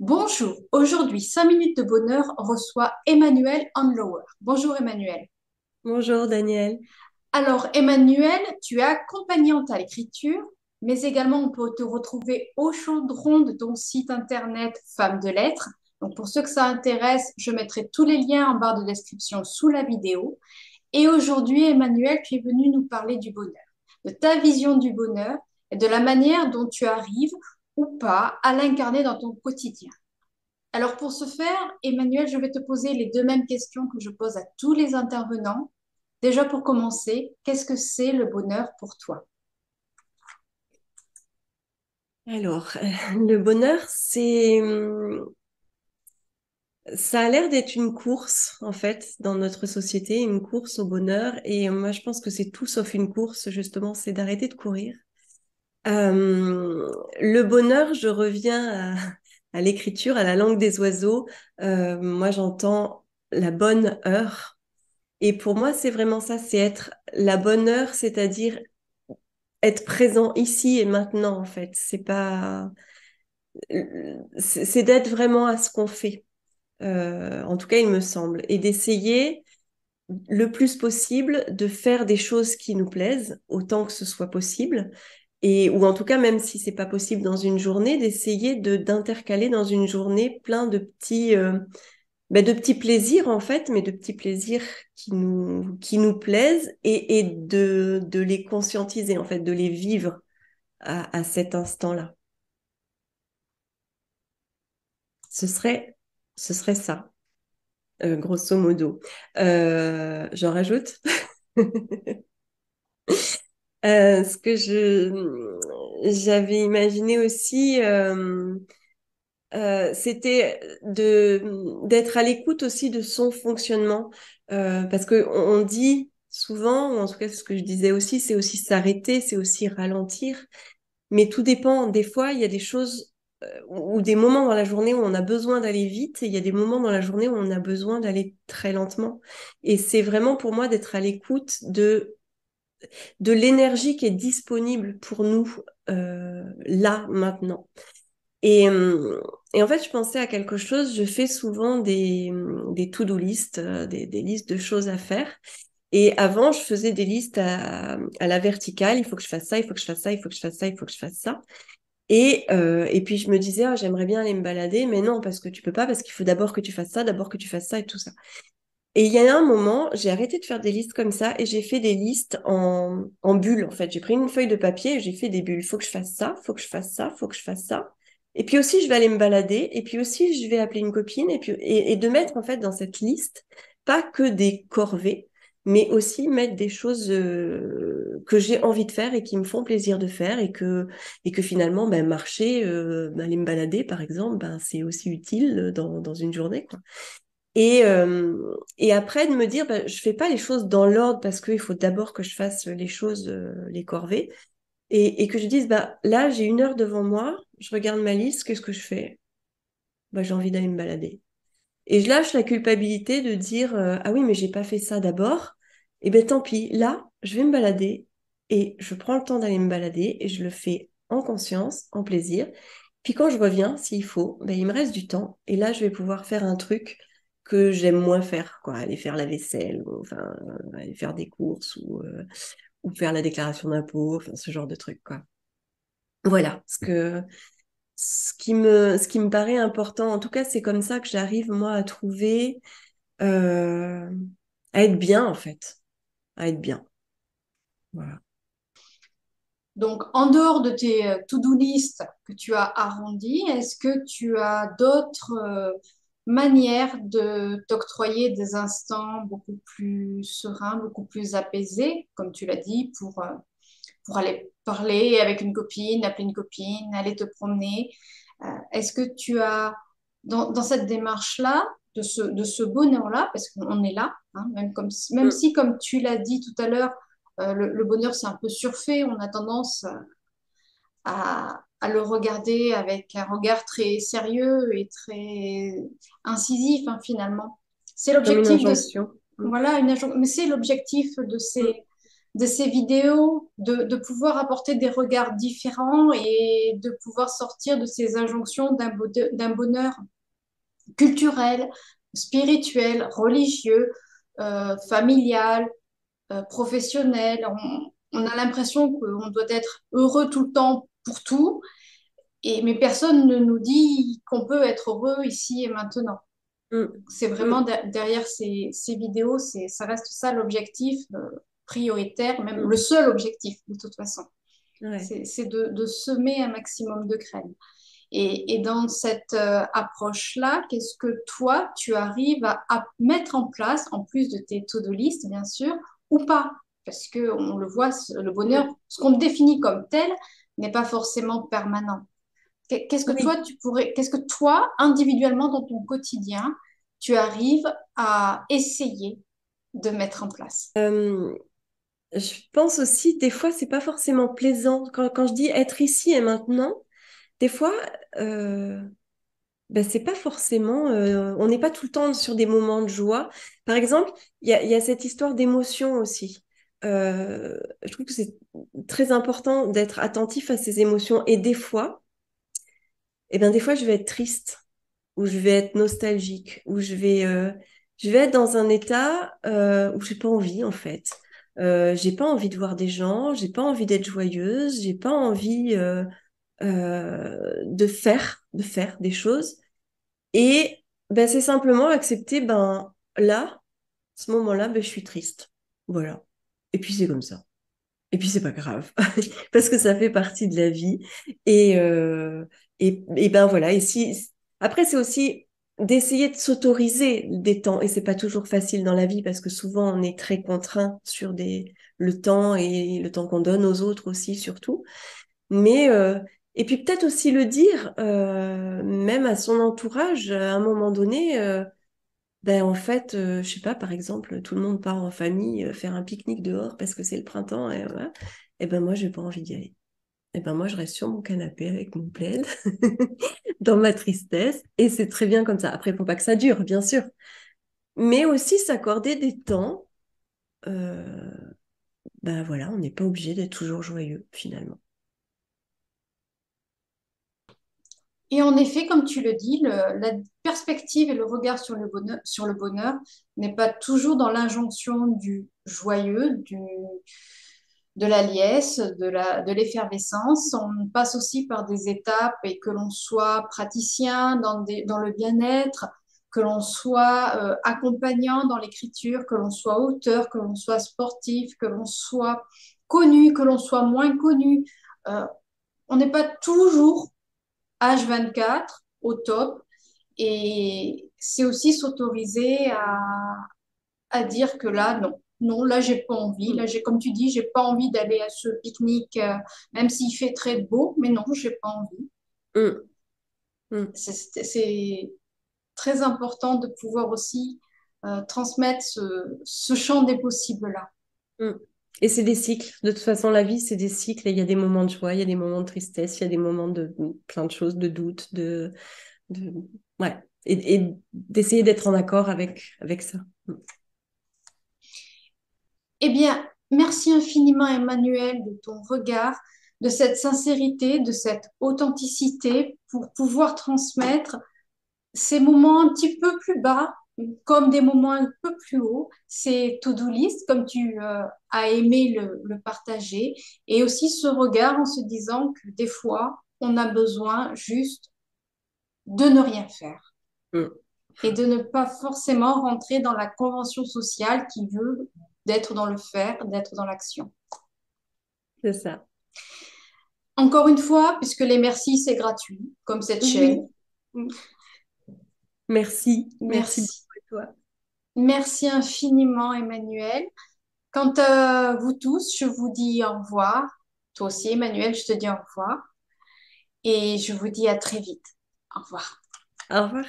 Bonjour, aujourd'hui 5 minutes de bonheur reçoit Emmanuel Hanlower. Bonjour Emmanuel. Bonjour Daniel. Alors Emmanuel, tu es accompagnante à l'écriture, mais également on peut te retrouver au chaudron de ton site internet Femme de Lettres. Donc pour ceux que ça intéresse, je mettrai tous les liens en barre de description sous la vidéo. Et aujourd'hui Emmanuel, tu es venu nous parler du bonheur, de ta vision du bonheur et de la manière dont tu arrives ou pas à l'incarner dans ton quotidien. Alors pour ce faire, Emmanuel, je vais te poser les deux mêmes questions que je pose à tous les intervenants. Déjà pour commencer, qu'est-ce que c'est le bonheur pour toi? Alors, le bonheur, ça a l'air d'être une course, en fait, dans notre société, une course au bonheur. Et moi, je pense que c'est tout sauf une course, justement, c'est d'arrêter de courir. Le bonheur, je reviens à l'écriture, à la langue des oiseaux. Moi, j'entends la bonne heure. Et pour moi, c'est vraiment ça, c'est être la bonne heure, c'est-à-dire être présent ici et maintenant, en fait. C'est d'être vraiment à ce qu'on fait. En tout cas, il me semble, et d'essayer le plus possible de faire des choses qui nous plaisent, autant que ce soit possible, et ou en tout cas, même si c'est pas possible dans une journée, d'essayer de d'intercaler dans une journée plein de petits plaisirs en fait, mais de petits plaisirs qui nous plaisent et de les conscientiser en fait, de les vivre à cet instant-là. Ce serait, ce serait ça. Grosso modo. J'en rajoute. Ce que j'avais imaginé aussi, c'était d'être à l'écoute aussi de son fonctionnement, parce que on dit souvent, ou en tout cas c'est ce que je disais aussi, c'est aussi s'arrêter, c'est aussi ralentir. Mais tout dépend. Des fois, il y a des choses ou des moments dans la journée où on a besoin d'aller vite et il y a des moments dans la journée où on a besoin d'aller très lentement. Et c'est vraiment pour moi d'être à l'écoute de l'énergie qui est disponible pour nous là, maintenant. Et, euh, et en fait, je pensais à quelque chose. Je fais souvent des to-do list, des listes de choses à faire. Et avant, je faisais des listes à la verticale. Il faut que je fasse ça, il faut que je fasse ça, il faut que je fasse ça, il faut que je fasse ça. Et puis je me disais, ah, j'aimerais bien aller me balader, mais non, parce que tu peux pas, parce qu'il faut d'abord que tu fasses ça, d'abord que tu fasses ça et tout ça. Et il y a un moment, j'ai arrêté de faire des listes comme ça et j'ai fait des listes en bulles, en fait. J'ai pris une feuille de papier et j'ai fait des bulles. Faut que je fasse ça, faut que je fasse ça, faut que je fasse ça. Et puis aussi, je vais aller me balader et puis aussi, je vais appeler une copine et de mettre, en fait, dans cette liste, pas que des corvées, mais aussi mettre des choses que j'ai envie de faire et qui me font plaisir de faire et que finalement, ben, marcher, aller me balader, par exemple, ben, c'est aussi utile dans une journée, quoi. Et après, de me dire, bah, je fais pas les choses dans l'ordre parce qu'il faut d'abord que je fasse les choses, les corvées, et que je dise, bah, là, j'ai 1 heure devant moi, je regarde ma liste, qu'est-ce que je fais? Bah, j'ai envie d'aller me balader. Et je lâche la culpabilité de dire, ah oui, mais j'ai pas fait ça d'abord, et ben tant pis, là, je vais me balader, et je prends le temps d'aller me balader, et je le fais en conscience, en plaisir. Puis quand je reviens, s'il faut, ben, il me reste du temps. Et là, je vais pouvoir faire un truc que j'aime moins faire, quoi. Aller faire la vaisselle, ou, enfin, aller faire des courses, ou faire la déclaration d'impôt, enfin, ce genre de truc, quoi. Voilà, ce qui me paraît important, en tout cas, c'est comme ça que j'arrive, moi, à trouver, euh, à être bien, en fait. À être bien. Voilà. Donc en dehors de tes to-do list que tu as arrondies, est-ce que tu as d'autres manières de t'octroyer des instants beaucoup plus sereins, beaucoup plus apaisés, comme tu l'as dit, pour aller parler avec une copine, appeler une copine, aller te promener. Est-ce que tu as, dans cette démarche-là, de ce bonheur-là, parce qu'on est là, hein, même Mm. si, comme tu l'as dit tout à l'heure, le bonheur, c'est un peu surfait, on a tendance à le regarder avec un regard très sérieux et très incisif, hein, finalement. C'est Comme une l'objectif de, injonction. Mm. voilà, mais c'est l'objectif de Mm. de ces vidéos, de pouvoir apporter des regards différents et de pouvoir sortir de ces injonctions d'un bonheur culturel, spirituel, religieux, familial, professionnel. On a l'impression qu'on doit être heureux tout le temps pour tout, mais personne ne nous dit qu'on peut être heureux ici et maintenant. Mm. C'est vraiment Mm. derrière ces vidéos, ça reste ça l'objectif prioritaire, même le Mm. seul objectif de toute façon. Ouais. C'est de semer un maximum de graines. Et dans cette approche-là, qu'est-ce que toi, tu arrives à mettre en place, en plus de tes to-do list, bien sûr, ou pas? Parce que on le voit, le bonheur, Mm. ce qu'on définit comme tel, n'est pas forcément permanent. Oui. Qu'est-ce que toi, individuellement, dans ton quotidien, tu arrives à essayer de mettre en place? Je pense aussi, des fois, c'est pas forcément plaisant. Quand je dis être ici et maintenant, des fois, euh, ben, c'est pas forcément, on n'est pas tout le temps sur des moments de joie. Par exemple, il y a cette histoire d'émotion aussi. Je trouve que c'est très important d'être attentif à ces émotions. Et des fois, je vais être triste, ou je vais être nostalgique, ou je vais être dans un état où j'ai pas envie, en fait. J'ai pas envie de voir des gens, j'ai pas envie d'être joyeuse, j'ai pas envie de faire des choses. Et ben, c'est simplement accepter, ben là, ce moment-là, ben, je suis triste. Voilà. Et puis c'est comme ça. Et puis c'est pas grave, parce que ça fait partie de la vie. Et, euh, et ben voilà. Après, c'est aussi d'essayer de s'autoriser des temps. Et c'est pas toujours facile dans la vie, parce que souvent on est très contraint sur le temps et le temps qu'on donne aux autres aussi, surtout. Mais, et puis peut-être aussi le dire, même à son entourage, à un moment donné, ben en fait, je sais pas, par exemple, tout le monde part en famille faire un pique-nique dehors parce que c'est le printemps, et, voilà. Et ben moi, j'ai pas envie d'y aller. Et ben moi, je reste sur mon canapé avec mon plaid, dans ma tristesse, et c'est très bien comme ça. Après, faut pas que ça dure, bien sûr, mais aussi s'accorder des temps. euh, Ben voilà, on n'est pas obligé d'être toujours joyeux, finalement. Et en effet, comme tu le dis, la perspective et le regard sur le bonheur n'est pas toujours dans l'injonction du joyeux, de la liesse, de l'effervescence. On passe aussi par des étapes et que l'on soit praticien dans le bien-être, que l'on soit accompagnant dans l'écriture, que l'on soit auteur, que l'on soit sportif, que l'on soit connu, que l'on soit moins connu. Euh, on n'est pas toujours H24 au top. Et c'est aussi s'autoriser à dire que là, non. Non, là, j'ai pas envie. Là, Mm, comme tu dis, j'ai pas envie d'aller à ce pique-nique, même s'il fait très beau, mais non, j'ai pas envie. mm, mm, C'est très important de pouvoir aussi transmettre ce champ des possibles-là. mm. Et c'est des cycles. De toute façon, la vie, c'est des cycles. Et il y a des moments de joie, il y a des moments de tristesse, il y a des moments de plein de choses, de doutes, de... Ouais. Et d'essayer d'être en accord avec ça. Mm. Eh bien, merci infiniment, Emmanuel, de ton regard, de cette sincérité, de cette authenticité pour pouvoir transmettre ces moments un petit peu plus bas, comme des moments un peu plus hauts, ces to-do list, comme tu as aimé le partager, et aussi ce regard en se disant que des fois, on a besoin juste de ne rien faire Mm. et de ne pas forcément rentrer dans la convention sociale qui veut d'être dans le faire, d'être dans l'action. C'est ça. Encore une fois, puisque les merci, c'est gratuit, comme cette chaîne. Oui. Mm. Merci. Merci Merci. beaucoup à toi. Merci infiniment, Emmanuel. Quant à vous tous, je vous dis au revoir. Toi aussi, Emmanuel, je te dis au revoir. Et je vous dis à très vite. Au revoir. Au revoir.